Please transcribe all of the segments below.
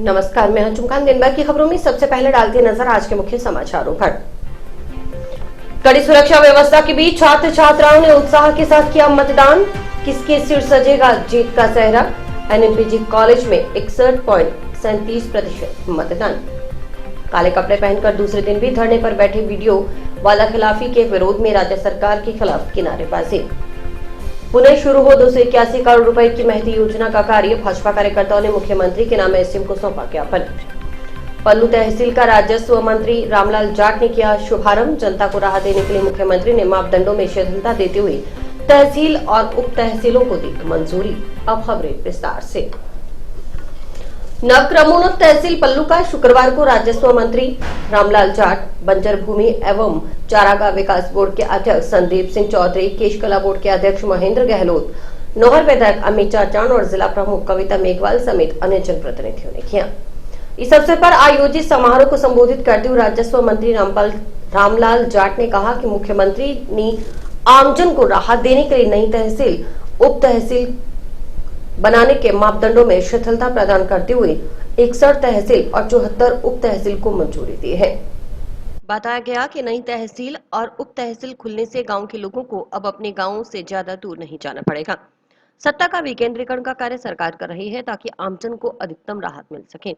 नमस्कार, मैं हूं चुमकान। दिन भर की खबरों में सबसे पहले डालते नजर आज के मुख्य समाचारों पर। कड़ी सुरक्षा व्यवस्था के बीच छात्र छात्राओं ने उत्साह के साथ किया मतदान। किसके सिर सजेगा जीत का सेहरा। एनएमपीजी कॉलेज में 61.37% मतदान। काले कपड़े पहनकर दूसरे दिन भी धरने पर बैठे वीडियो वादा खिलाफी के विरोध में राज्य सरकार के खिलाफ किनारेबाजी। पुनः शुरू हो 281 करोड़ रुपए की महती योजना का कार्य। भाजपा कार्यकर्ताओं ने मुख्यमंत्री के नाम एसडीएम को सौंपा ज्ञापन। पल्लू तहसील का राजस्व मंत्री रामलाल जाट ने किया शुभारंभ। जनता को राहत देने के लिए मुख्यमंत्री ने मापदंडों में शिथिलता देते हुए तहसील और उप तहसीलों को दी मंजूरी। अब खबरें विस्तार से। नवक्रमोन्नत तहसील पल्लू का शुक्रवार को राजस्व मंत्री रामलाल जाट, बंजर भूमि एवं चारागाह विकास बोर्ड के अध्यक्ष संदीप सिंह चौधरी, केशकला बोर्ड के अध्यक्ष महेंद्र गहलोत, नौहर विधायक अमित चाचान और जिला प्रमुख कविता मेघवाल समेत अन्य जनप्रतिनिधियों ने किया। इस अवसर पर आयोजित समारोह को संबोधित करते हुए राजस्व मंत्री रामलाल जाट ने कहा कि मुख्यमंत्री ने आमजन को राहत देने के लिए नई तहसील, उप तहसील बनाने के मापदंडों में शिथिलता प्रदान करते हुए 61 तहसील और 74 उप तहसील को मंजूरी दी है। बताया गया कि नई तहसील और उप तहसील खुलने से गांव के लोगों को अब अपने गांवों से ज्यादा दूर नहीं जाना पड़ेगा। सत्ता का विकेंद्रीकरण का कार्य सरकार कर रही है ताकि आमजन को अधिकतम राहत मिल सके।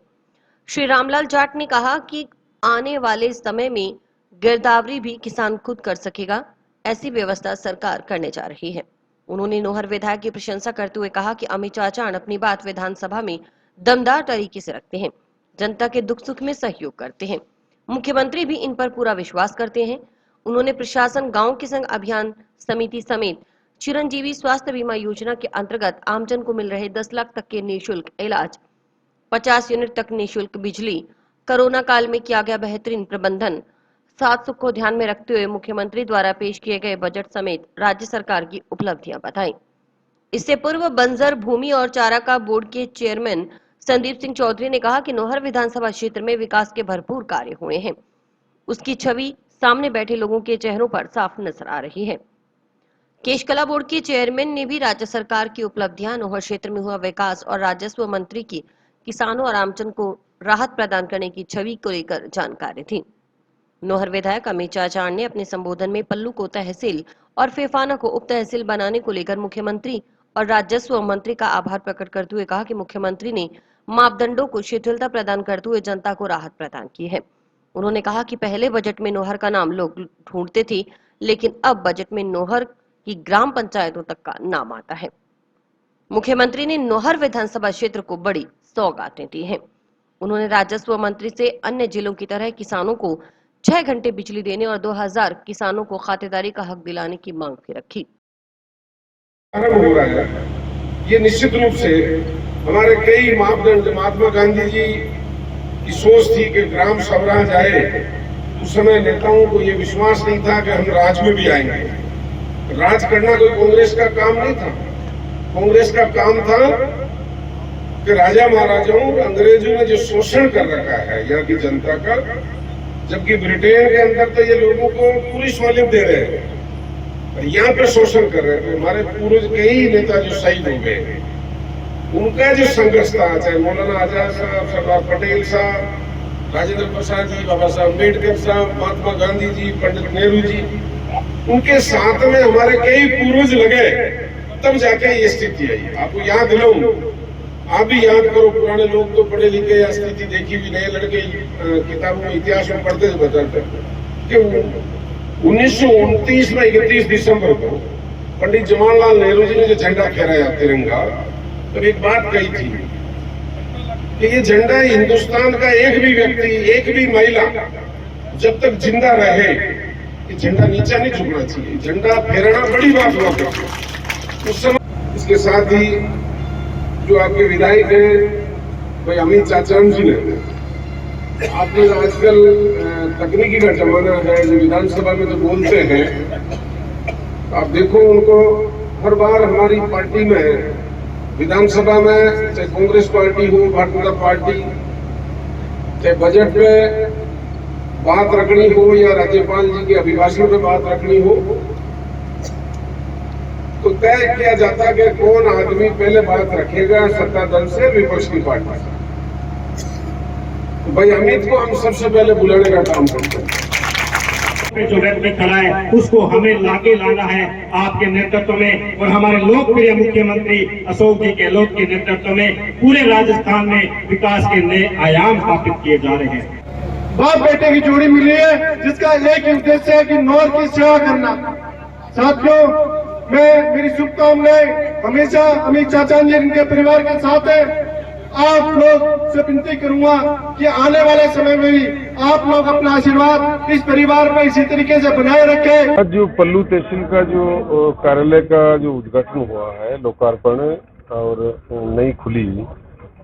श्री रामलाल जाट ने कहा कि आने वाले समय में गिरदावरी भी किसान खुद कर सकेगा, ऐसी व्यवस्था सरकार करने जा रही है। उन्होंने नौहर विधायक की प्रशंसा करते हुए कहा कि अमित चाचान अपनी बात विधानसभा में दमदार तरीके से रखते हैं, जनता के दुख सुख में सहयोग करते हैं। मुख्यमंत्री भी इन पर पूरा विश्वास करते हैं। उन्होंने प्रशासन, गांव के संघ अभियान समिति समेत चिरंजीवी स्वास्थ्य बीमा योजना के अंतर्गत आमजन को मिल रहे 10 लाख तक के निःशुल्क इलाज, 50 यूनिट तक निःशुल्क बिजली, कोरोना काल में किया गया बेहतरीन प्रबंधन, सात सुख को ध्यान में रखते हुए मुख्यमंत्री द्वारा पेश किए गए बजट समेत राज्य सरकार की उपलब्धियां बताई। इससे पूर्व बंजर भूमि और चारागाह बोर्ड के चेयरमैन संदीप सिंह चौधरी ने कहा कि नौहर विधानसभा क्षेत्र में विकास के भरपूर कार्य हुए हैं। उसकी छवि सामने बैठे लोगों के चेहरों पर साफ नजर आ रही है। केशकला बोर्ड के चेयरमैन ने भी राज्य सरकार की उपलब्धियां, नौहर क्षेत्र में हुआ विकास और राजस्व मंत्री की किसानों और आमजन को राहत प्रदान करने की छवि को लेकर जानकारी दी। नौहर विधायक अमित चाचान ने अपने संबोधन में पल्लू को तहसील और फेफाना को उप तहसील बनाने को लेकर मुख्यमंत्री और राजस्व मंत्री का आभार प्रकट करते हुए कहा कि मुख्यमंत्री ने मापदंडों को शिथिलता प्रदान करते हुए जनता को राहत प्रदान की है। उन्होंने कहा कि पहले बजट में नौहर का नाम लोग ढूंढते थे, लेकिन अब बजट में नौहर की ग्राम पंचायतों तक का नाम आता है। मुख्यमंत्री ने नौहर विधानसभा क्षेत्र को बड़ी सौगातें दी हैं। उन्होंने राजस्व मंत्री से अन्य जिलों की तरह किसानों को 6 घंटे बिजली देने और 2000 किसानों को खातेदारी का हक दिलाने की मांग भी रखी। हो रहा है, ये निश्चित रूप से हमारे कई मापदंड, महात्मा गांधी जी की सोच थी कि ग्राम स्वराज आए। उस समय नेताओं को ये विश्वास नहीं था कि हम राज में भी आएंगे। राज करना कोई कांग्रेस का काम नहीं था। कांग्रेस का काम था कि राजा महाराजाओं, अंग्रेजों ने जो शोषण कर रखा है यहाँ की जनता का, जबकि ब्रिटेन के अंदर तो ये लोगों को पूरी सहूलियत दे रहे हैं, यहाँ पे शोषण कर रहे थे। हमारे पूर्वज कई नेता जो शहीद हो गए, उनका जो संघर्ष था, चाहे मौलाना आजाद साहब, सरदार पटेल साहब, राजेंद्र प्रसाद जी, बाबा साहब अम्बेडकर साहब, महात्मा गांधी जी, पंडित नेहरू जी, उनके साथ में हमारे कई पूर्वज लगे, तब जाके ये स्थिति आई। आपको याद दिलाऊं, आप भी याद करो, पुराने लोग तो पढ़े लिखे या स्थिति देखी भी नहीं, लड़के किताबों में इतिहास में पढ़ते थे, बताते कि 1929 में 31 दिसंबर को पंडित जवाहरलाल नेहरू जी ने जो झंडा फहराया तिरंगा, तो एक बात कही थी कि ये झंडा हिंदुस्तान का एक भी व्यक्ति, एक भी महिला जब तक जिंदा रहे, ये झंडा नीचा नहीं झुकना चाहिए। झंडा फहराना बड़ी बात हुआ करती उस समय। इसके साथ ही जो आपके विधायक हैं भाई अमित चाचान जी ने, आपने आजकल तकनीकी का जमाना है, जो विधानसभा में जो बोलते हैं, आप देखो उनको हर बार हमारी पार्टी में विधानसभा में, चाहे कांग्रेस पार्टी हो, भारतीय जनता पार्टी, चाहे बजट पे बात रखनी हो या राज्यपाल जी के अभिभाषण पे बात रखनी हो, तो तय किया जाता है कि कौन आदमी पहले बात रखेगा, सत्ता दल से विपक्ष की पार्टी से। भाई अमित को हम सबसे पहले बुलाने का काम करते हैं। जो व्यक्ति खड़ा है उसको हमें लाके लाना है आपके नेतृत्व में, और हमारे लोकप्रिय मुख्यमंत्री अशोक जी गहलोत के नेतृत्व में पूरे राजस्थान में विकास के नए आयाम स्थापित किए जा रहे हैं। बाप बेटे की जोड़ी मिली है जिसका एक ही उद्देश्य है कि नौर की सेवा करना। साथियों, मैं मेरी शुभकामनाएं हमेशा अमित चाचा जी इनके परिवार के साथ है। आप लोग से विनती करूंगा कि आने वाले समय में भी आप लोग अपना आशीर्वाद इस परिवार पर इसी तरीके से बनाए रखें। आज जो पल्लू तहसील का जो कार्यालय का जो उद्घाटन हुआ है, लोकार्पण और नई खुली,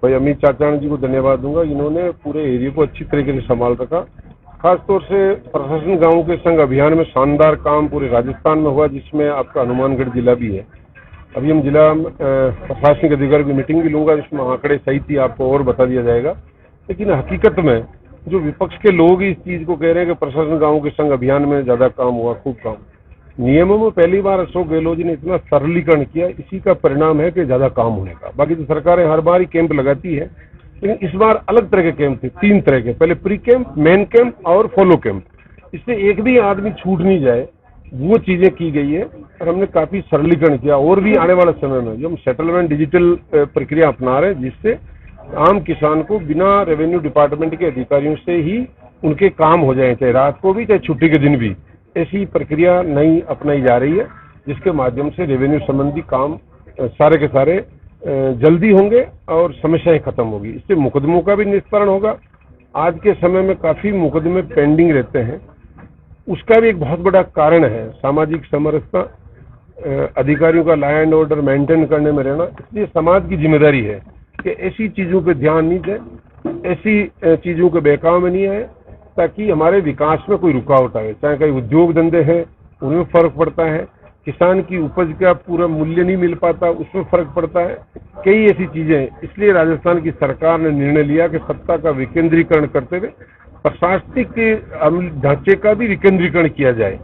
भाई अमित चाचा जी को धन्यवाद दूंगा। इन्होंने पूरे एरिया को अच्छी तरीके से संभाल रखा। खासतौर से प्रशासन गांव के संग अभियान में शानदार काम पूरे राजस्थान में हुआ, जिसमें आपका हनुमानगढ़ जिला भी है। अभी हम जिला प्रशासनिक अधिकारी की मीटिंग भी लूंगा, जिसमें आंकड़े सही थी आपको और बता दिया जाएगा। लेकिन हकीकत में जो विपक्ष के लोग इस चीज को कह रहे हैं कि प्रशासन गांव के संग अभियान में ज्यादा काम हुआ, खूब काम, नियमों में पहली बार अशोक गहलोत जी ने इतना सरलीकरण किया, इसी का परिणाम है कि ज्यादा काम होने का। बाकी तो सरकारें हर बार ही कैंप लगाती है, लेकिन इस बार अलग तरह के कैंप थे, 3 तरह के, पहले प्री कैंप, मेन कैंप और फॉलो कैंप। इससे एक भी आदमी छूट नहीं जाए, वो चीजें की गई है और हमने काफी सरलीकरण किया। और भी आने वाले समय में जो हम सेटलमेंट डिजिटल प्रक्रिया अपना रहे हैं, जिससे आम किसान को बिना रेवेन्यू डिपार्टमेंट के अधिकारियों से ही उनके काम हो जाए, चाहे रात को भी चाहे छुट्टी के दिन भी। ऐसी प्रक्रिया नई अपनाई जा रही है, जिसके माध्यम से रेवेन्यू संबंधी काम सारे के सारे जल्दी होंगे और समस्याएं खत्म होगी। इससे मुकदमों का भी निस्तारण होगा। आज के समय में काफी मुकदमे पेंडिंग रहते हैं, उसका भी एक बहुत बड़ा कारण है सामाजिक समरसता, अधिकारियों का लॉ एंड ऑर्डर मेंटेन करने में रहना। इसलिए समाज की जिम्मेदारी है कि ऐसी चीजों पे ध्यान नहीं दे, ऐसी चीजों के बहकाव में नहीं आए, ताकि हमारे विकास में कोई रुकावट आए। चाहे कई उद्योग धंधे हैं, उनमें फर्क पड़ता है, किसान की उपज का पूरा मूल्य नहीं मिल पाता, उसमें फर्क पड़ता है, कई ऐसी चीजें। इसलिए राजस्थान की सरकार ने निर्णय लिया कि सत्ता का विकेंद्रीकरण करते हुए प्रशासनिक ढांचे का भी विकेंद्रीकरण किया जाए।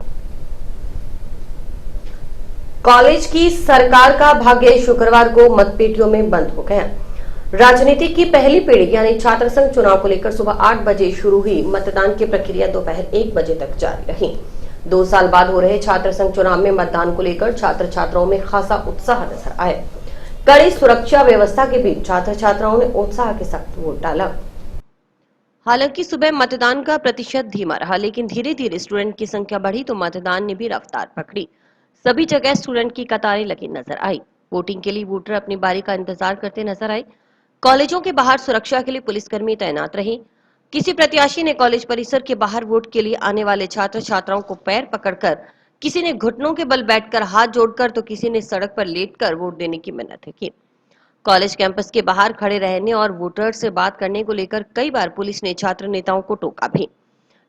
कॉलेज की सरकार का भाग्य शुक्रवार को मतपेटियों में बंद हो गया। राजनीति की पहली पीढ़ी यानी छात्र संघ चुनाव को लेकर सुबह 8 बजे शुरू हुई मतदान की प्रक्रिया दोपहर 1 बजे तक जारी रही। 2 साल बाद हो रहे छात्र संघ चुनाव में मतदान को लेकर छात्र छात्राओं में खासा उत्साह नजर आया। कड़ी सुरक्षा व्यवस्था के बीच छात्र छात्राओं ने उत्साह के साथ वोट डाला। हालांकि सुबह मतदान का प्रतिशत धीमा रहा, लेकिन धीरे धीरे स्टूडेंट की संख्या बढ़ी तो मतदान ने भी रफ्तार पकड़ी। सभी जगह स्टूडेंट की कतारें लगी नजर आई। वोटिंग के लिए वोटर अपनी बारी का इंतजार करते नजर आए। कॉलेजों के बाहर सुरक्षा के लिए पुलिसकर्मी तैनात रहे। किसी प्रत्याशी ने कॉलेज परिसर के बाहर वोट के लिए आने वाले छात्र छात्राओं को पैर पकड़कर, किसी ने घुटनों के बल बैठकर हाथ जोड़कर तो किसी ने सड़क पर लेटकर वोट देने की मिन्नतें की। कॉलेज कैंपस के बाहर खड़े रहने और वोटर से बात करने को लेकर कई बार पुलिस ने छात्र नेताओं को टोका भी।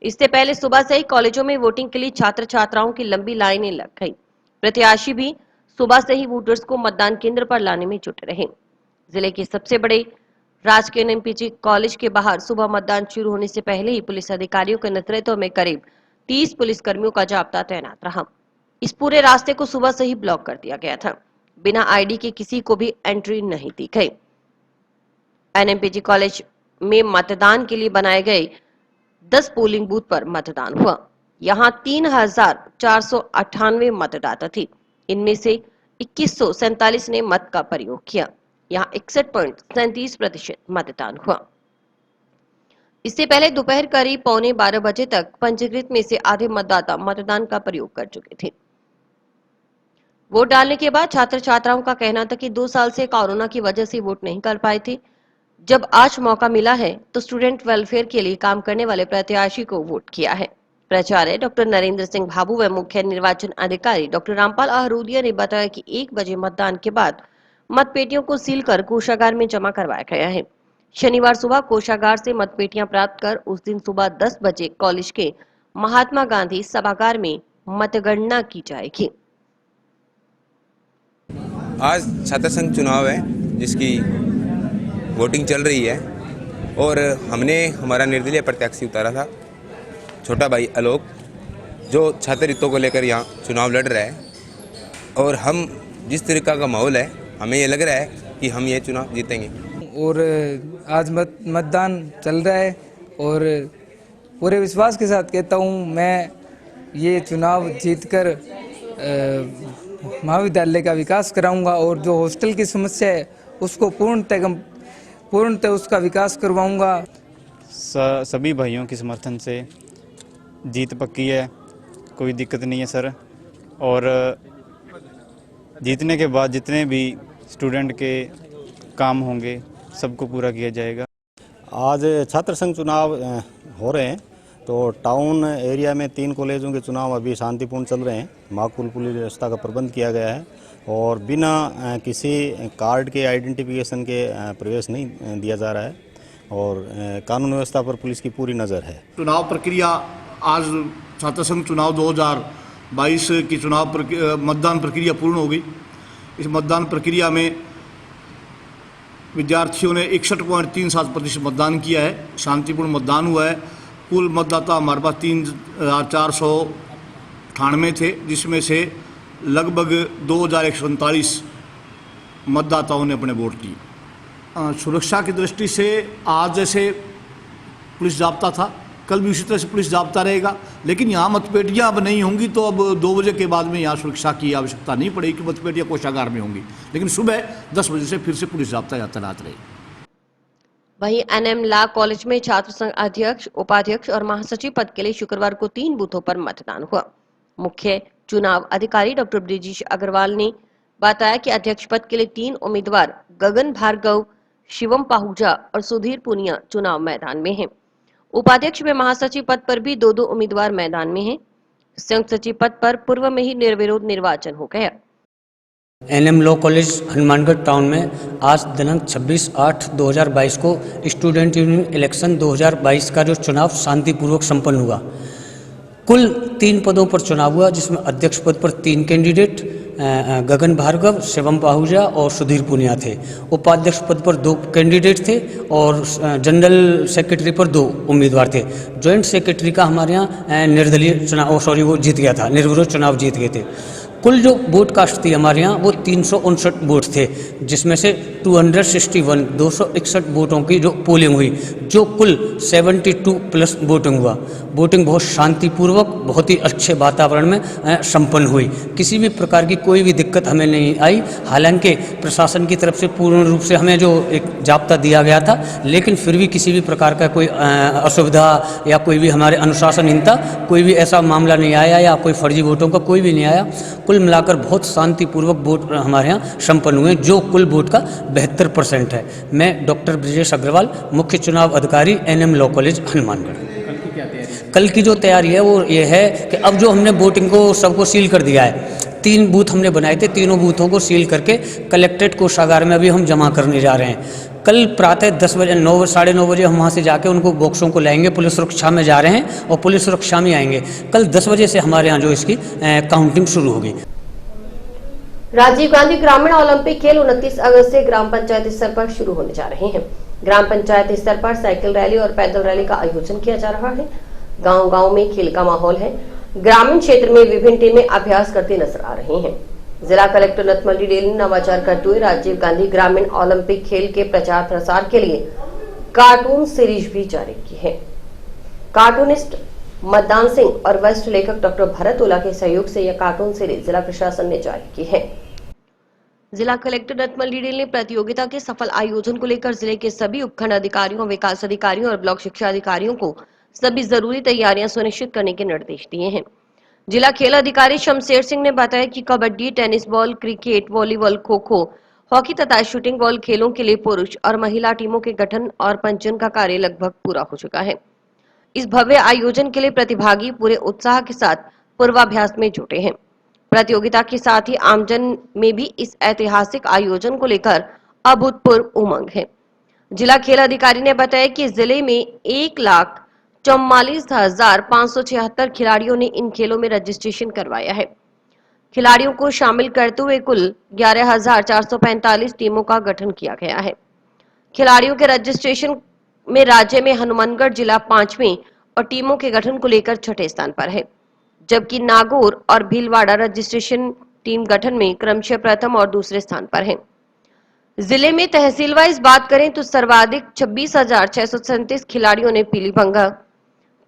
इससे पहले सुबह से ही कॉलेजों में वोटिंग के लिए छात्र छात्राओं की लंबी लाइनें लग गई। प्रत्याशी भी सुबह से ही वोटर्स को मतदान केंद्र पर लाने में जुटे रहे। जिले के सबसे बड़े राजकीय एनएमपीजी कॉलेज के बाहर सुबह मतदान शुरू होने से पहले ही पुलिस अधिकारियों के नेतृत्व में करीब 30 पुलिसकर्मियों का जाब्ता तैनात रहा। इस पूरे रास्ते को सुबह से ही ब्लॉक कर दिया गया था। बिना आईडी के किसी को भी एंट्री नहीं दी गई। एनएमपीजी कॉलेज में मतदान के लिए बनाए गए 10 पोलिंग बूथ पर मतदान हुआ। यहां 3,498 मतदाता थे। इनमें से 2147 ने मत का प्रयोग किया। यहां 61.37% मतदान हुआ। इससे पहले दोपहर करीब 11:15 बजे तक पंजीकृत में से आधे मतदाता मतदान का प्रयोग कर चुके थे। वोट डालने के बाद छात्र छात्राओं का कहना था कि 2 साल से कोरोना की वजह से वोट नहीं कर पाए थे। जब आज मौका मिला है तो स्टूडेंट वेलफेयर के लिए काम करने वाले प्रत्याशी को वोट किया है। प्राचार्य डॉक्टर नरेंद्र सिंह भाभू व मुख्य निर्वाचन अधिकारी डॉक्टर रामपाल आहरूदिया ने बताया कि 1 बजे मतदान के बाद मतपेटियों को सील कर कोषागार में जमा करवाया गया है। शनिवार सुबह कोषागार से मतपेटियां प्राप्त कर उस दिन सुबह 10 बजे कॉलेज के महात्मा गांधी सभागार में मतगणना की जाएगी। आज छात्र संघ चुनाव है, जिसकी वोटिंग चल रही है और हमने हमारा निर्दलीय प्रत्याशी उतारा था, छोटा भाई आलोक, जो छात्र हितों को लेकर यहाँ चुनाव लड़ रहा है। और हम जिस तरीका का माहौल है, हमें ये लग रहा है कि हम ये चुनाव जीतेंगे। और आज मतदान चल रहा है और पूरे विश्वास के साथ कहता हूँ मैं ये चुनाव जीतकर महाविद्यालय का विकास कराऊंगा और जो हॉस्टल की समस्या है उसको पूर्णतः उसका विकास करवाऊंगा। सभी भाइयों के समर्थन से जीत पक्की है, कोई दिक्कत नहीं है सर। और जीतने के बाद जितने भी स्टूडेंट के काम होंगे सबको पूरा किया जाएगा। आज छात्र संघ चुनाव हो रहे हैं, तो टाउन एरिया में 3 कॉलेजों के चुनाव अभी शांतिपूर्ण चल रहे हैं। माकूल पुलिस व्यवस्था का प्रबंध किया गया है और बिना किसी कार्ड के आइडेंटिफिकेशन के प्रवेश नहीं दिया जा रहा है और कानून व्यवस्था पर पुलिस की पूरी नज़र है। चुनाव प्रक्रिया आज छात्र संघ चुनाव 2022 की मतदान प्रक्रिया पूर्ण हो गई। इस मतदान प्रक्रिया में विद्यार्थियों ने 61.37% मतदान किया है, शांतिपूर्ण मतदान हुआ है। कुल मतदाता हमारे पास 3,498 थे, जिसमें से लगभग 2,147 मतदाताओं ने अपने वोट दिए। सुरक्षा की दृष्टि से आज जैसे पुलिस जाब्ता था, कल भी उसी तरह से पुलिस जाब्ता रहेगा, लेकिन यहाँ मतपेटियाँ अब नहीं होंगी, तो अब 2 बजे के बाद में यहाँ सुरक्षा की आवश्यकता नहीं पड़ेगी कि मतपेटियाँ कोषागार में होंगी, लेकिन सुबह 10 बजे से फिर से पुलिस जाब्ता तैनात रहेगी। वहीं एनएम लॉ कॉलेज में छात्र संघ अध्यक्ष, उपाध्यक्ष और महासचिव पद के लिए शुक्रवार को 3 बूथों पर मतदान हुआ। मुख्य चुनाव अधिकारी डॉक्टर ब्रिजेश अग्रवाल ने बताया कि अध्यक्ष पद के लिए 3 उम्मीदवार गगन भार्गव, शिवम पाहुजा और सुधीर पुनिया चुनाव मैदान में हैं। उपाध्यक्ष में महासचिव पद पर भी 2-2 उम्मीदवार मैदान में हैं। संयुक्त सचिव पद पर पूर्व में ही निर्विरोध निर्वाचन हो गया। NM law college Hanumangarh town में आज दिनांक 26/8/2022 को स्टूडेंट यूनियन इलेक्शन 2022 का जो चुनाव शांतिपूर्वक संपन्न हुआ। कुल 3 पदों पर चुनाव हुआ, जिसमें अध्यक्ष पद पर 3 कैंडिडेट गगन भार्गव, शिवम पाहुजा और सुधीर पुनिया थे। उपाध्यक्ष पद पर 2 कैंडिडेट थे और जनरल सेक्रेटरी पर 2 उम्मीदवार थे। जॉइंट सेक्रेटरी का हमारे यहाँ निर्दलीय वो जीत गया था, निर्विरोध चुनाव जीत गए थे। कुल जो वोट कास्ट थी हमारे यहाँ वो 359 वोट थे, जिसमें से 261 वोटों की जो पोलिंग हुई, जो कुल 72+ वोटिंग हुआ। वोटिंग बहुत शांतिपूर्वक, बहुत ही अच्छे वातावरण में संपन्न हुई। किसी भी प्रकार की कोई भी दिक्कत हमें नहीं आई। हालांकि प्रशासन की तरफ से पूर्ण रूप से हमें जो एक जाब्ता दिया गया था, लेकिन फिर भी किसी भी प्रकार का कोई असुविधा या कोई भी हमारे अनुशासनहीनता कोई भी ऐसा मामला नहीं आया या कोई फर्जी वोटों का कोई भी नहीं आया। कुल मिलाकर बहुत शांतिपूर्वक वोट हमारे यहाँ संपन्न हुए, जो कुल वोट का 72% है। मैं डॉक्टर ब्रिजेश अग्रवाल, मुख्य चुनाव अधिकारी, एनएम लॉ कॉलेज हनुमानगढ़। कल की जो तैयारी है वो ये है कि अब जो हमने वोटिंग को सबको सील कर दिया है, 3 बूथ हमने बनाए थे, तीनों बूथों को सील करके कलेक्ट्रेट कोषागार में अभी हम जमा करने जा रहे हैं। कल प्रातः 10 बजे 9-9:30 बजे हम वहाँ से जाके उनको बॉक्सों को लाएंगे। पुलिस सुरक्षा में जा रहे हैं और पुलिस सुरक्षा में आएंगे। कल 10 बजे से हमारे यहाँ जो इसकी काउंटिंग शुरू होगी। राजीव गांधी ग्रामीण ओलंपिक खेल 29 अगस्त से ग्राम पंचायत स्तर पर शुरू होने जा रहे हैं। ग्राम पंचायत स्तर पर साइकिल रैली और पैदल रैली का आयोजन किया जा रहा है। गांव-गांव में खेल का माहौल है। ग्रामीण क्षेत्र में विभिन्न टीमें अभ्यास करती नजर आ रही हैं। जिला कलेक्टर नथमल डिडेल ने नवाचार करते हुए राजीव गांधी ग्रामीण ओलंपिक खेल के प्रचार प्रसार के लिए कार्टून सीरीज भी जारी की है। कार्टूनिस्ट मतदान सिंह और वरिष्ठ लेखक डॉक्टर भरत ओला के सहयोग से यह कार्टून सीरीज जिला प्रशासन ने जारी की है। जिला कलेक्टर नथमल डिडेल ने प्रतियोगिता के सफल आयोजन को लेकर जिले के सभी उपखंड अधिकारियों, विकास अधिकारियों और ब्लॉक शिक्षा अधिकारियों को सभी जरूरी तैयारियां सुनिश्चित करने के निर्देश दिए हैं। जिला खेल अधिकारी शमशेर सिंह ने बताया कि kabaddi, tennis ball, cricket, volleyball, kho-kho, hockey तथा शूटिंग बॉल खेलों के लिए पुरुष और महिला टीमों के गठन और पंजीयन का कार्य लगभग पूरा हो चुका है। इस भव्य आयोजन के लिए प्रतिभागी पूरे उत्साह के साथ पूर्वाभ्यास में जुटे हैं। प्रतियोगिता के साथ ही आमजन में भी इस ऐतिहासिक आयोजन को लेकर अभूतपूर्व उमंग है। जिला खेल अधिकारी ने बताया कि जिले में 1,44,576 खिलाड़ियों ने इन खेलों में रजिस्ट्रेशन करवाया है। खिलाड़ियों को शामिल करते हुए कुल 11,445 टीमों का गठन किया गया है। खिलाड़ियों के रजिस्ट्रेशन में राज्य में हनुमानगढ़ जिला 5वें और टीमों के गठन को लेकर 6ठे स्थान पर है, जबकि नागौर और भीलवाड़ा रजिस्ट्रेशन टीम गठन में क्रमशः प्रथम और दूसरे स्थान पर है। जिले में तहसील वाइज बात करें तो सर्वाधिक 26,637 खिलाड़ियों ने पीलीभंगा,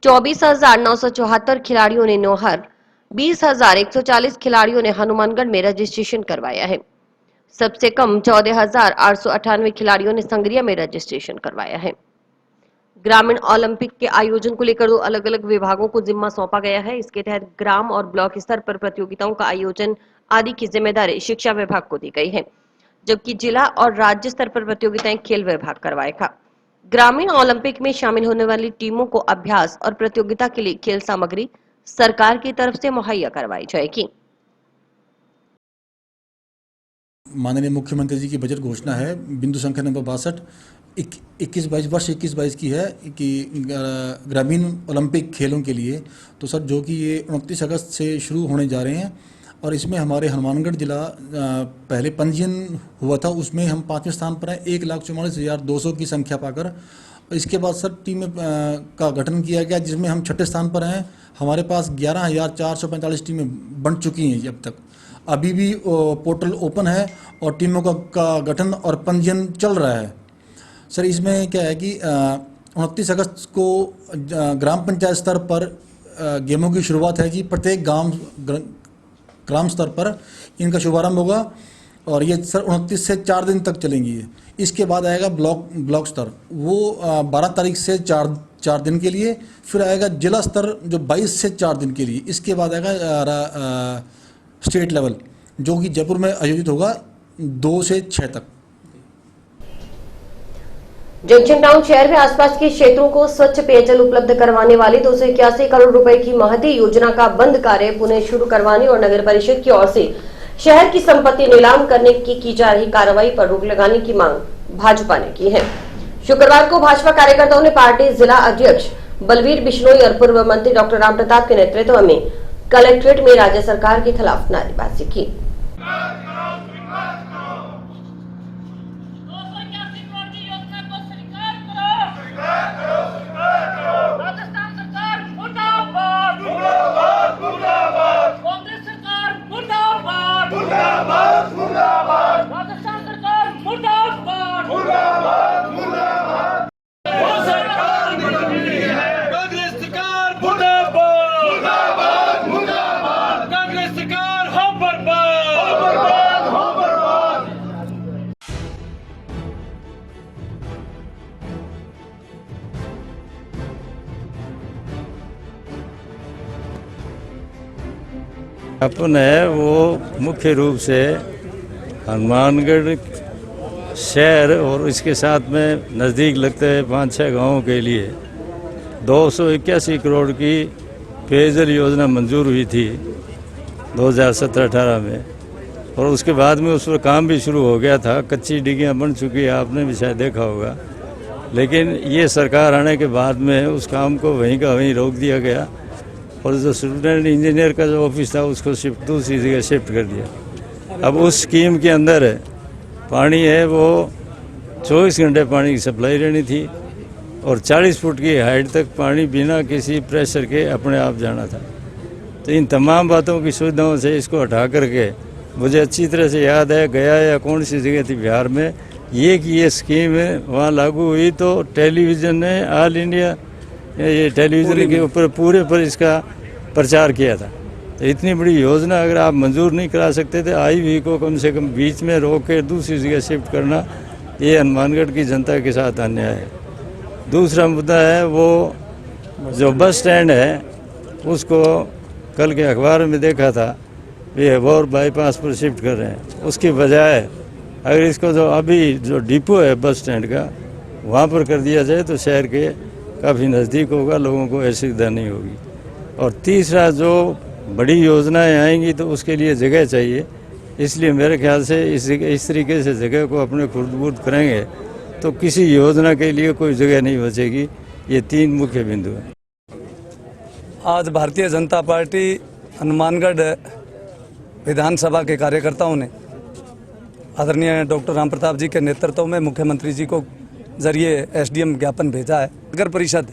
24,974 खिलाड़ियों ने नौहर, 20,140 खिलाड़ियों ने हनुमानगढ़ में रजिस्ट्रेशन करवाया है। सबसे कम 14,898 खिलाड़ियों ने संगरिया में रजिस्ट्रेशन करवाया है। ग्रामीण ओलंपिक के आयोजन को लेकर 2 अलग-अलग विभागों को जिम्मा सौंपा गया है। इसके तहत ग्राम और ब्लॉक स्तर पर प्रतियोगिताओं का आयोजन आदि की जिम्मेदारी शिक्षा विभाग को दी गई है, जबकि जिला और राज्य स्तर पर प्रतियोगिताएं खेल विभाग करवाएगा। ग्रामीण ओलंपिक में शामिल होने वाली टीमों को अभ्यास और प्रतियोगिता के लिए खेल सामग्री सरकार की तरफ से मुहैया करवाई जाएगी। माननीय मुख्यमंत्री जी की बजट घोषणा है बिंदु संख्या नंबर 62 21-22 की है कि ग्रामीण ओलंपिक खेलों के लिए। तो सर जो कि ये 29 अगस्त से शुरू होने जा रहे हैं और इसमें हमारे हनुमानगढ़ जिला पहले पंजीयन हुआ था, उसमें हम 5वें स्थान पर हैं 1,44,200 की संख्या पाकर। इसके बाद सर टीम का गठन किया गया जिसमें हम 6ठे स्थान पर हैं। हमारे पास 11,445 टीमें बन चुकी हैं अब तक। अभी भी पोर्टल ओपन है और टीमों का गठन और पंजीयन चल रहा है। सर इसमें क्या है कि 29 अगस्त को ग्राम पंचायत स्तर पर गेमों की शुरुआत है जी। प्रत्येक ग्राम स्तर पर इनका शुभारंभ होगा और ये सर 29 से 4 दिन तक चलेंगी। इसके बाद आएगा ब्लॉक स्तर, वो 12 तारीख से 4 दिन के लिए। फिर आएगा जिला स्तर जो 22 से 4 दिन के लिए। इसके बाद आएगा स्टेट लेवल जो कि जयपुर में आयोजित होगा 2 से 6 तक। जंक्शन टाउन शहर में आसपास के क्षेत्रों को स्वच्छ पेयजल उपलब्ध करवाने वाली 281 करोड़ रुपए की महती योजना का बंद कार्य पुनः शुरू करवाने और नगर परिषद की ओर से शहर की संपत्ति नीलाम करने की जा रही कार्रवाई पर रोक लगाने की मांग भाजपा ने की है। शुक्रवार को भाजपा कार्यकर्ताओं ने पार्टी जिला अध्यक्ष बलवीर बिश्नोई और पूर्व मंत्री डॉक्टर राम प्रताप के नेतृत्व में कलेक्ट्रेट में राज्य सरकार के खिलाफ नारेबाजी की। अपन है वो मुख्य रूप से हनुमानगढ़ शहर और इसके साथ में नज़दीक लगते हैं 5-6 गाँवों के लिए 281 करोड़ की पेयजल योजना मंजूर हुई थी 2017-18 में और उसके बाद में उस पर काम भी शुरू हो गया था। कच्ची डिग्गियाँ बन चुकी है, आपने भी शायद देखा होगा। लेकिन ये सरकार आने के बाद में उस काम को वहीं का वहीं रोक दिया गया और जो स्टूडेंट इंजीनियर का जो ऑफिस था उसको दूसरी जगह शिफ्ट कर दिया। अब उस स्कीम के अंदर पानी है वो 24 घंटे पानी की सप्लाई रहनी थी और 40 फुट की हाइट तक पानी बिना किसी प्रेशर के अपने आप जाना था। तो इन तमाम बातों की सुविधाओं से इसको हटा करके मुझे अच्छी तरह से याद है गया या कौन सी जगह थी बिहार में ये स्कीम वहाँ लागू हुई तो टेलीविज़न ने ऑल इंडिया ये टेलीविज़न के ऊपर पूरे पर इसका प्रचार किया था। तो इतनी बड़ी योजना अगर आप मंजूर नहीं करा सकते थे IV को कम से कम बीच में रोक कर दूसरी जगह शिफ्ट करना ये हनुमानगढ़ की जनता के साथ अन्याय है। दूसरा मुद्दा है वो जो बस स्टैंड है उसको कल के अखबार में देखा था ये और बाईपास पर शिफ्ट कर रहे हैं। उसकी बजाय अगर इसको जो अभी जो डिपो है बस स्टैंड का वहाँ पर कर दिया जाए तो शहर के काफ़ी नज़दीक होगा, लोगों को ऐसी सुविधा नहीं होगी। और तीसरा जो बड़ी योजनाएं आएंगी तो उसके लिए जगह चाहिए, इसलिए मेरे ख्याल से इस तरीके से जगह को अपने खुर्द-बुर्द करेंगे तो किसी योजना के लिए कोई जगह नहीं बचेगी। ये 3 मुख्य बिंदु हैं। आज भारतीय जनता पार्टी हनुमानगढ़ विधानसभा के कार्यकर्ताओं ने आदरणीय डॉक्टर राम प्रताप जी के नेतृत्व में मुख्यमंत्री जी को जरिए SDM ज्ञापन भेजा है। नगर परिषद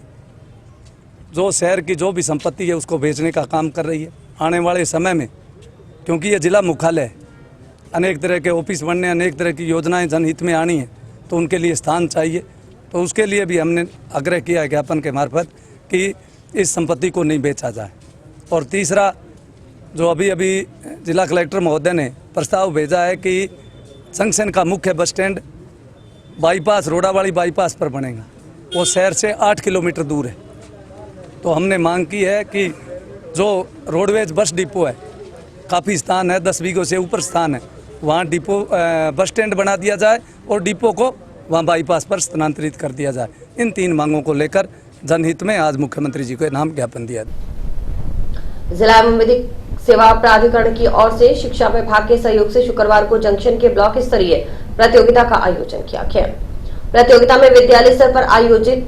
जो शहर की जो भी संपत्ति है उसको बेचने का काम कर रही है। आने वाले समय में क्योंकि ये जिला मुख्यालय है अनेक तरह के ऑफिस बनने, अनेक तरह की योजनाएं जनहित में आनी है, तो उनके लिए स्थान चाहिए। तो उसके लिए भी हमने आग्रह किया है ज्ञापन के मार्फत कि इस संपत्ति को नहीं बेचा जाए। और तीसरा, जो अभी जिला कलेक्टर महोदय ने प्रस्ताव भेजा है कि जंक्शन का मुख्य बस स्टैंड बाईपास, रोडावाड़ी बाईपास पर बनेगा, वो शहर से 8 किलोमीटर दूर है। तो हमने मांग की है कि जो रोडवेज बस डिपो है, काफ़ी स्थान है, 10 बीघों से ऊपर स्थान है, वहाँ डिपो बस स्टैंड बना दिया जाए और डिपो को वहाँ बाईपास पर स्थानांतरित कर दिया जाए। इन 3 मांगों को लेकर जनहित में आज मुख्यमंत्री जी को नाम ज्ञापन दिया। जिला एवं विधिक सेवा प्राधिकरण की ओर से शिक्षा विभाग के सहयोग से शुक्रवार को जंक्शन के ब्लॉक स्तरीय प्रतियोगिता का आयोजन किया गया। प्रतियोगिता में विद्यालय स्तर पर आयोजित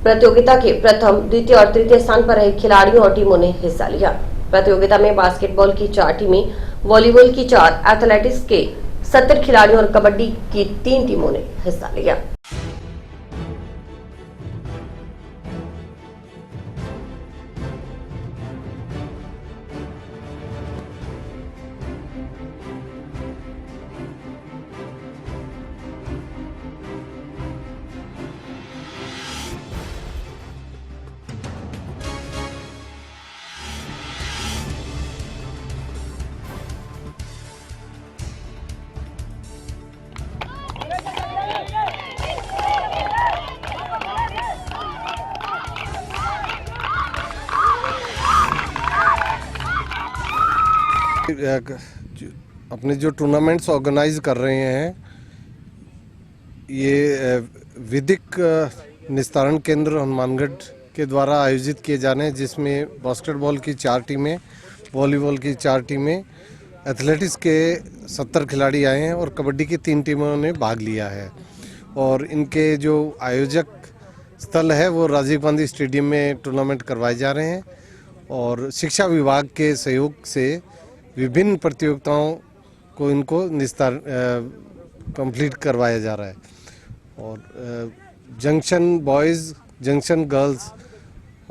प्रतियोगिता के प्रथम, द्वितीय और तृतीय स्थान पर रहे खिलाड़ियों और टीमों ने हिस्सा लिया। प्रतियोगिता में बास्केटबॉल की 4 टीमें, वॉलीबॉल की 4, एथलेटिक्स के 70 खिलाड़ियों और कबड्डी की 3 टीमों ने हिस्सा लिया। अपने जो टूर्नामेंट्स ऑर्गेनाइज कर रहे हैं, ये विधिक निस्तारण केंद्र हनुमानगढ़ के द्वारा आयोजित किए जा रहे हैं, जिसमें बास्केटबॉल की 4 टीमें, वॉलीबॉल की 4 टीमें, एथलेटिक्स के 70 खिलाड़ी आए हैं और कबड्डी की 3 टीमों ने भाग लिया है। और इनके जो आयोजक स्थल है वो राजीव गांधी स्टेडियम में टूर्नामेंट करवाए जा रहे हैं और शिक्षा विभाग के सहयोग से विभिन्न प्रतियोगिताओं को इनको कंप्लीट करवाया जा रहा है। और जंक्शन बॉयज़, जंक्शन गर्ल्स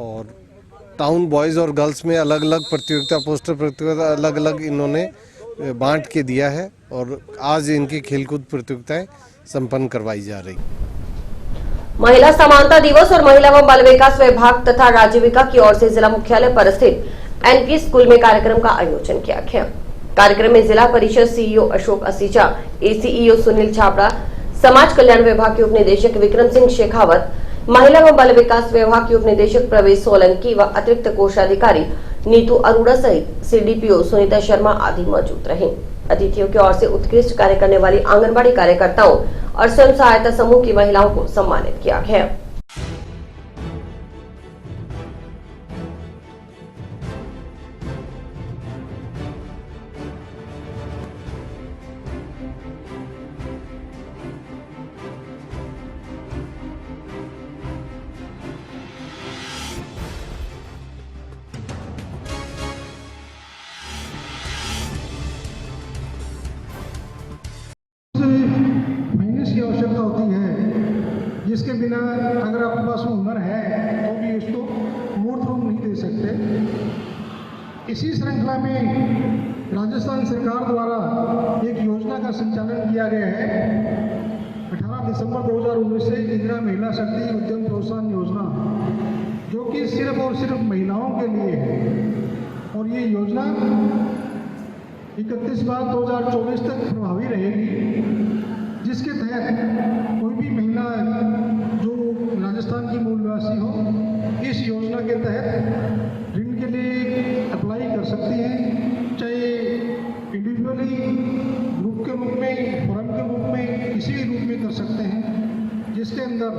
और टाउन बॉयज़ और गर्ल्स में अलग अलग प्रतियोगिता, पोस्टर प्रतियोगिता अलग अलग इन्होंने बांट के दिया है और आज इनकी खेलकूद प्रतियोगिताएं संपन्न करवाई जा रही। महिला समानता दिवस और महिला व बाल विकास विभाग तथा राज्यविका की ओर से जिला मुख्यालय पर स्थित एनपी स्कूल में कार्यक्रम का आयोजन किया गया। कार्यक्रम में जिला परिषद सीईओ अशोक असीजा, एसीईओ सुनील छाबड़ा, समाज कल्याण विभाग के उप निदेशक विक्रम सिंह शेखावत, महिला व बाल विकास विभाग के उप निदेशक प्रवेश सोलंकी व अतिरिक्त कोषाधिकारी नीतू अरोड़ा सहित सीडीपीओ सुनीता शर्मा आदि मौजूद रहे। अतिथियों की ओर से उत्कृष्ट कार्य करने वाली आंगनबाड़ी कार्यकर्ताओं और स्वयं सहायता समूह की महिलाओं को सम्मानित किया गया। की आवश्यकता होती है, जिसके बिना अगर आपके पास हुनर है तो भी उसको मूर्त रूप नहीं दे सकते। इसी श्रृंखला में राजस्थान सरकार द्वारा एक योजना का संचालन किया गया है। 18 दिसंबर 2019 से इंदिरा महिला शक्ति उद्यम प्रोत्साहन योजना, जो कि सिर्फ और सिर्फ महिलाओं के लिए है। और ये योजना 31 मार्च 2024 तक प्रभावी रहेगी, जिसके तहत कोई भी महिला जो राजस्थान की मूल निवासी हो इस योजना के तहत ऋण के लिए अप्लाई कर सकती है, चाहे इंडिविजुअली, ग्रुप के रूप में, फर्म के रूप में, किसी भी रूप में कर सकते हैं। जिसके अंदर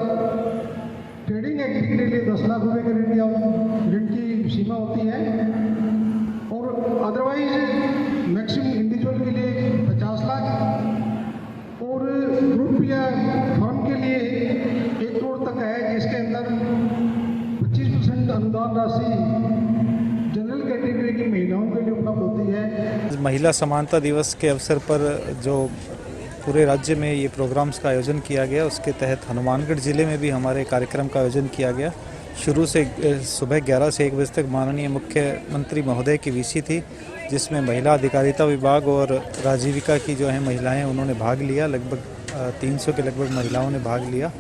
ट्रेडिंग एक्टिविटी के लिए 10 लाख रुपए के ऋण की सीमा होती है और अदरवाइज मैक्सिमम इंडिविजुअल के लिए 50 लाख और ग्रुप या फर्म के लिए 1 करोड़ तक है, जिसके अंदर 25% अनुदान राशि जनरल कैटेगरी की महिलाओं के लिए उपलब्ध होती है। महिला समानता दिवस के अवसर पर जो पूरे राज्य में ये प्रोग्राम्स का आयोजन किया गया, उसके तहत हनुमानगढ़ ज़िले में भी हमारे कार्यक्रम का आयोजन किया गया, शुरू से सुबह 11 से 1 बजे तक माननीय मुख्यमंत्री महोदय की वीसी थी, जिसमें महिला अधिकारिता विभाग और राजीविका की जो है महिलाएं उन्होंने भाग लिया। लगभग 300 के लगभग महिलाओं ने भाग लिया।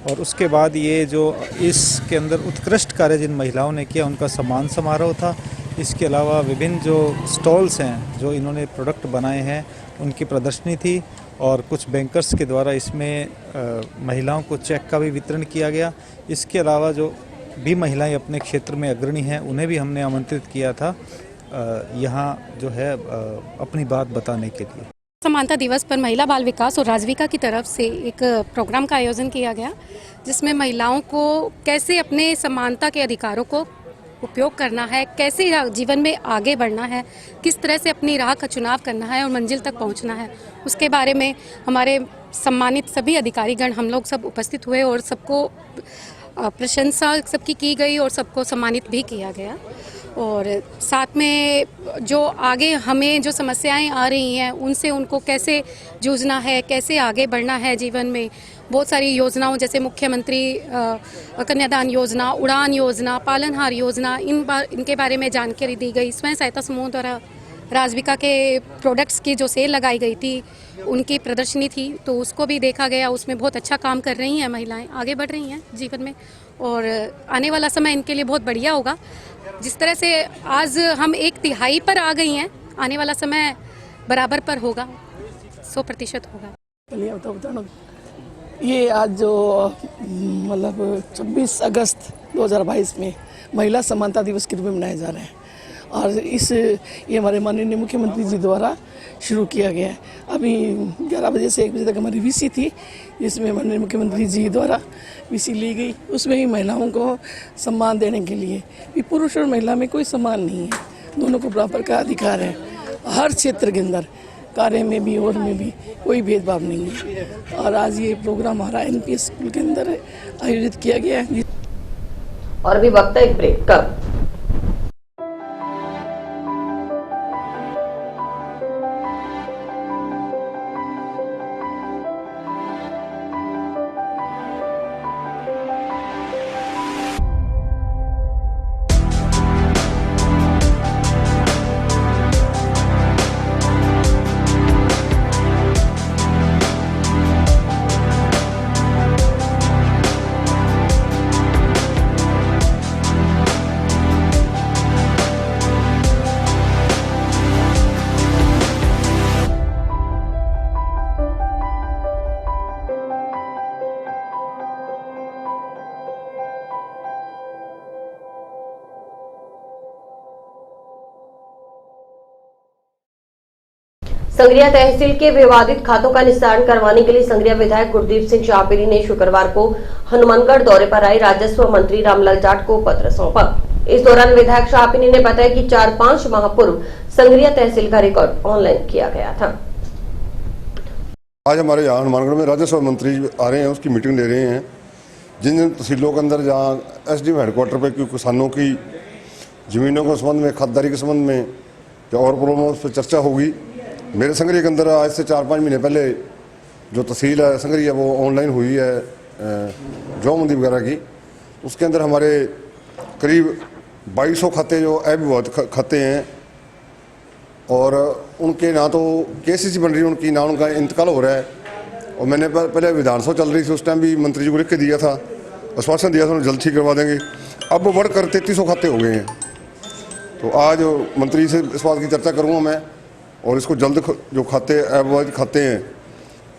और उसके बाद ये जो इसके अंदर उत्कृष्ट कार्य जिन महिलाओं ने किया उनका सम्मान समारोह था। इसके अलावा विभिन्न जो स्टॉल्स हैं जो इन्होंने प्रोडक्ट बनाए हैं उनकी प्रदर्शनी थी और कुछ बैंकर्स के द्वारा इसमें महिलाओं को चेक का भी वितरण किया गया। इसके अलावा जो भी महिलाएं अपने क्षेत्र में अग्रणी हैं उन्हें भी हमने आमंत्रित किया था यहाँ जो है अपनी बात बताने के लिए। समानता दिवस पर महिला बाल विकास और राजविका की तरफ से एक प्रोग्राम का आयोजन किया गया, जिसमें महिलाओं को कैसे अपने समानता के अधिकारों को उपयोग करना है, कैसे जीवन में आगे बढ़ना है, किस तरह से अपनी राह का चुनाव करना है और मंजिल तक पहुंचना है, उसके बारे में हमारे सम्मानित सभी अधिकारीगण हम लोग सब उपस्थित हुए और सबको प्रशंसा सबकी की गई और सबको सम्मानित भी किया गया। और साथ में जो आगे हमें जो समस्याएं आ रही हैं उनसे उनको कैसे जूझना है, कैसे आगे बढ़ना है जीवन में, बहुत सारी योजनाओं जैसे मुख्यमंत्री कन्यादान योजना, उड़ान योजना, पालनहार योजना, इनके बारे में जानकारी दी गई। स्वयं सहायता समूह द्वारा राजविका के प्रोडक्ट्स की जो सेल लगाई गई थी उनकी प्रदर्शनी थी, तो उसको भी देखा गया। उसमें बहुत अच्छा काम कर रही हैं महिलाएं, आगे बढ़ रही हैं जीवन में और आने वाला समय इनके लिए बहुत बढ़िया होगा। जिस तरह से आज हम 1/3 पर आ गई हैं, आने वाला समय बराबर पर होगा, 100% होगा। ये आज जो मतलब 26 अगस्त 2022 में महिला समानता दिवस के रूप में मनाया जा रहा है और ये हमारे माननीय मुख्यमंत्री जी द्वारा शुरू किया गया है। अभी 11 बजे से 1 बजे तक हमारी वीसी थी, जिसमें माननीय मुख्यमंत्री जी द्वारा वीसी ली गई। उसमें भी महिलाओं को सम्मान देने के लिए कि पुरुष और महिला में कोई सम्मान नहीं है, दोनों को बराबर का अधिकार है। हर क्षेत्र के अंदर कार्य में भी और में भी कोई भेदभाव नहीं है। और आज ये प्रोग्राम हमारा NPS स्कूल के अंदर आयोजित किया गया है। और भी वक्त एक ब्रेक का। संगरिया तहसील के विवादित खातों का निस्तारण करवाने के लिए संगरिया विधायक गुरदीप सिंह शाहपिरी ने शुक्रवार को हनुमानगढ़ दौरे पर आए राजस्व मंत्री रामलाल जाट को पत्र सौंपा। इस दौरान विधायक शाहपिरी ने बताया कि 4-5 माह पूर्व संगरिया तहसील का रिकॉर्ड ऑनलाइन किया गया था। आज हमारे यहाँ हनुमानगढ़ में राजस्व मंत्री आ रहे हैं, उसकी मीटिंग ले रहे हैं। जिन जिन तहसीलों के अंदर जहाँ SDM हेडक्वार्टर पे किसानों की जमीनों के संबंध में, खाददारी के संबंध में या और प्रॉब्लम उस पर चर्चा होगी। मेरे संगरिया के अंदर आज से 4-5 महीने पहले जो तहसील है संगरिया वो ऑनलाइन हुई है जौमंदी वगैरह की, उसके अंदर हमारे करीब 2200 खाते जो अविवाद खाते हैं और उनके ना तो KCC बन रही है उनकी, ना उनका इंतकाल हो रहा है। और मैंने पहले विधानसभा चल रही थी, उस टाइम भी मंत्री जी को लिख के दिया था, आश्वासन दिया था उन्हें जल्द ठीक करवा देंगे। अब वो बढ़कर 3300 खाते हो गए हैं। तो आज मंत्री से इस बात की चर्चा करूँगा मैं और इसको जल्द जो खाते अवैध खाते हैं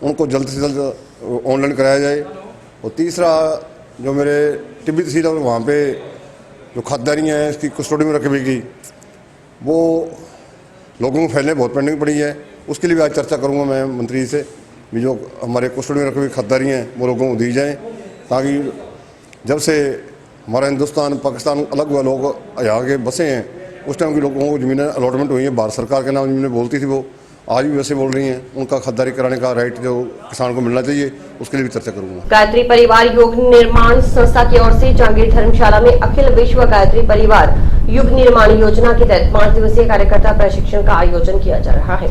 उनको जल्द से जल्द ऑनलाइन कराया जाए। और तीसरा जो मेरे टिब्बी तहसील है वहाँ पे जो खाददारी हैं इसकी कस्टडी में रखी हुई वो लोगों को फैलने बहुत पेंडिंग पड़ी है, उसके लिए भी आज चर्चा करूँगा मैं मंत्री से भी जो हमारे कस्टडी में रखी हुई खाददारी हैं वो लोगों को दी जाएँ, ताकि जब से हमारा हिंदुस्तान पाकिस्तान अलग हुआ लोग यहाँ के बसे हैं उस टाइम के लोगों को ज़मीनें अलॉटमेंट हुई हैं, भारत सरकार के नाम ज़मीनें बोलती थी वो आज भी वैसे बोल रही हैं। उनका खाददारी कराने का राइट जो किसान को मिलना चाहिए उसके लिए भी चर्चा करूंगा। गायत्री परिवार युग निर्माण संस्था की ओर से जांगीर धर्मशाला में अखिल विश्व गायत्री परिवार युग निर्माण योजना के तहत 5 दिवसीय कार्यकर्ता प्रशिक्षण का आयोजन किया जा रहा है।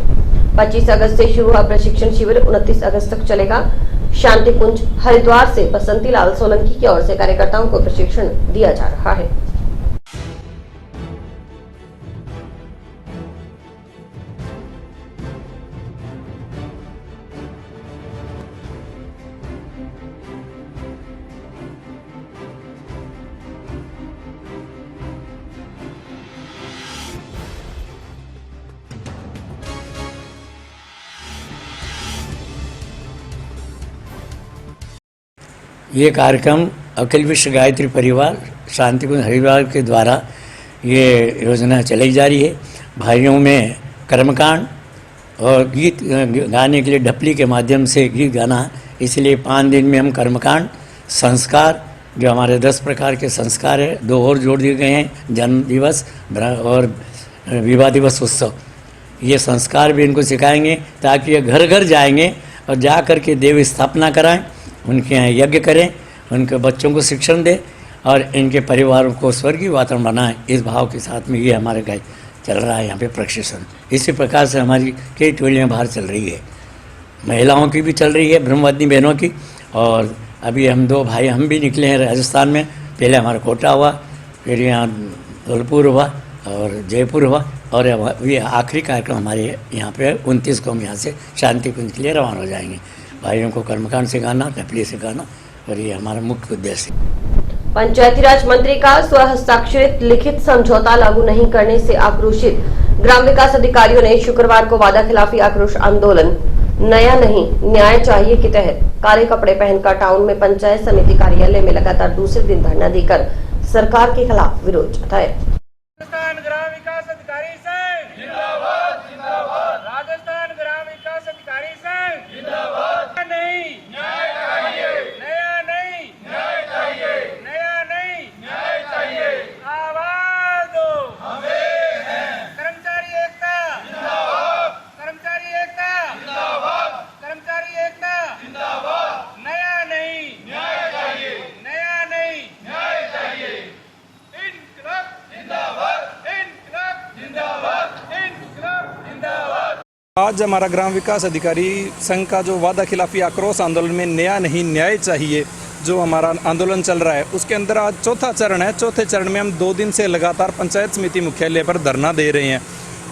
25 अगस्त से शुरू हुआ प्रशिक्षण शिविर 29 अगस्त तक चलेगा। शांतिकुंज हरिद्वार से बसंती लाल सोलंकी की ओर से कार्यकर्ताओं को प्रशिक्षण दिया जा रहा है। ये कार्यक्रम अखिल विश्व गायत्री परिवार शांतिकुंज हरिद्वार के द्वारा ये योजना चलाई जा रही है। भाइयों में कर्मकांड और गीत गाने के लिए ढपली के माध्यम से गीत गाना, इसलिए 5 दिन में हम कर्मकांड, संस्कार, जो हमारे 10 प्रकार के संस्कार है, 2 और जोड़ दिए गए हैं, जन्म दिवस और विवाह दिवस उत्सव। ये संस्कार भी इनको सिखाएंगे ताकि ये घर घर जाएंगे और जा कर के देव स्थापना कराएं, उनके यहाँ यज्ञ करें, उनके बच्चों को शिक्षण दें और इनके परिवारों को स्वर्गीय वातावरण बनाएं। इस भाव के साथ में ये हमारे गाय चल रहा है यहाँ पे प्रशिक्षण। इसी प्रकार से हमारी कई टोलियाँ बाहर चल रही है, महिलाओं की भी चल रही है, ब्रह्मवादिनी बहनों की। और अभी हम 2 भाई हम भी निकले हैं राजस्थान में। पहले हमारा कोटा हुआ, फिर यहाँ धौलपुर हुआ और जयपुर हुआ, और ये आखिरी कार्यक्रम हमारे यहाँ पे 29 को हम यहाँ से शांतिकुंज के लिए रवाना हो जाएंगे। भाइयों को कर्मकांड सिखाना, ढपली सिखाना, और ये हमारा मुख्य उद्देश्य है। पंचायती राज मंत्री का स्वहस्ताक्षरित लिखित समझौता लागू नहीं करने से आक्रोशित ग्राम विकास अधिकारियों ने शुक्रवार को वादा खिलाफी आक्रोश आंदोलन नया नहीं न्याय चाहिए के तहत काले कपड़े पहनकर टाउन में पंचायत समिति कार्यालय में लगातार दूसरे दिन धरना देकर सरकार के खिलाफ विरोध जताया। राजस्थान ग्राम विकास अधिकारी संघ जिंदाबाद जिंदाबाद। राजस्थान ग्राम विकास अधिकारी संघ जिंदाबाद। नहीं न्याय चाहिए, नया नहीं न्याय चाहिए, नया नहीं न्याय चाहिए। आवाज दो, हमें है। कर्मचारी एकता जिंदाबाद, कर्मचारी एकता जिंदाबाद, कर्मचारी एकता जिंदाबाद। नया नहीं न्याय चाहिए, नया नहीं न्याय चाहिए। इनकलाब जिंदाबाद, इनकलाब जिंदाबाद, इनकलाब जिंदाबाद। आज हमारा ग्राम विकास अधिकारी संघ का जो वादा खिलाफी आक्रोश आंदोलन में नया नहीं न्याय चाहिए जो हमारा आंदोलन चल रहा है, उसके अंदर आज चौथा चरण है। चौथे चरण में हम 2 दिन से लगातार पंचायत समिति मुख्यालय पर धरना दे रहे हैं,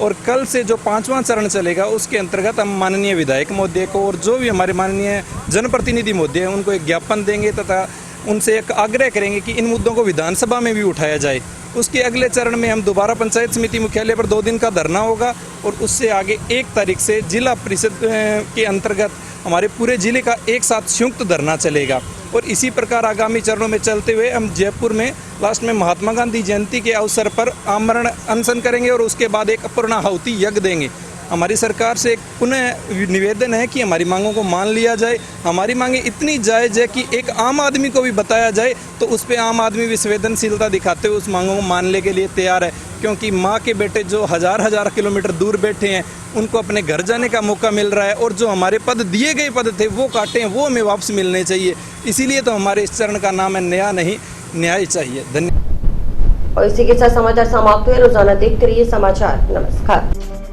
और कल से जो 5वां चरण चलेगा उसके अंतर्गत हम माननीय विधायक महोदय को और जो भी हमारे माननीय जनप्रतिनिधि महोदय हैं उनको एक ज्ञापन देंगे तथा उनसे एक आग्रह करेंगे कि इन मुद्दों को विधानसभा में भी उठाया जाए। उसके अगले चरण में हम दोबारा पंचायत समिति मुख्यालय पर 2 दिन का धरना होगा, और उससे आगे 1 तारीख से जिला परिषद के अंतर्गत हमारे पूरे जिले का एक साथ संयुक्त धरना चलेगा। और इसी प्रकार आगामी चरणों में चलते हुए हम जयपुर में लास्ट में महात्मा गांधी जयंती के अवसर पर आमरण अनशन करेंगे, और उसके बाद एक अपूर्णाहुति यज्ञ देंगे। हमारी सरकार से एक पुनः निवेदन है कि हमारी मांगों को मान लिया जाए। हमारी मांगे इतनी जायज़ है कि एक आम आदमी को भी बताया जाए तो उस पर आम आदमी भी संवेदनशीलता दिखाते हुए उस मांगों को मानने के लिए तैयार है, क्योंकि माँ के बेटे जो हजार किलोमीटर दूर बैठे हैं उनको अपने घर जाने का मौका मिल रहा है, और जो हमारे पद दिए गए पद थे वो काटे हैं, वो हमें वापस मिलने चाहिए। इसीलिए तो हमारे इस चरण का नाम है नया नहीं न्याय चाहिए। धन्यवाद। और इसी के साथ समाचार समाप्त हुए। रोजाना देखते रहिए समाचार। नमस्कार।